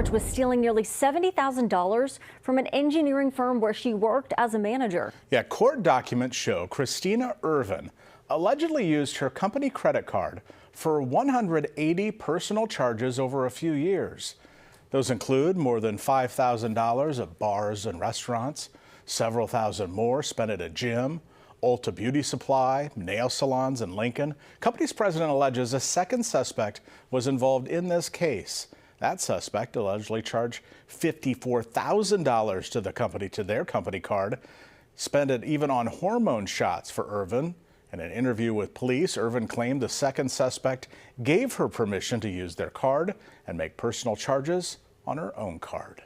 charged with stealing nearly $70,000 from an engineering firm where she worked as a manager. Yeah, court documents show Christina Irvin allegedly used her company credit card for 180 personal charges over a few years. Those include more than $5,000 at bars and restaurants, several thousand more spent at a gym, Ulta Beauty Supply, nail salons in Lincoln. Company's president alleges a second suspect was involved in this case. That suspect allegedly charged $54,000 to the company, to their company card, spent it even on hormone shots for Irvin. In an interview with police, Irvin claimed the second suspect gave her permission to use their card and make personal charges on her own card.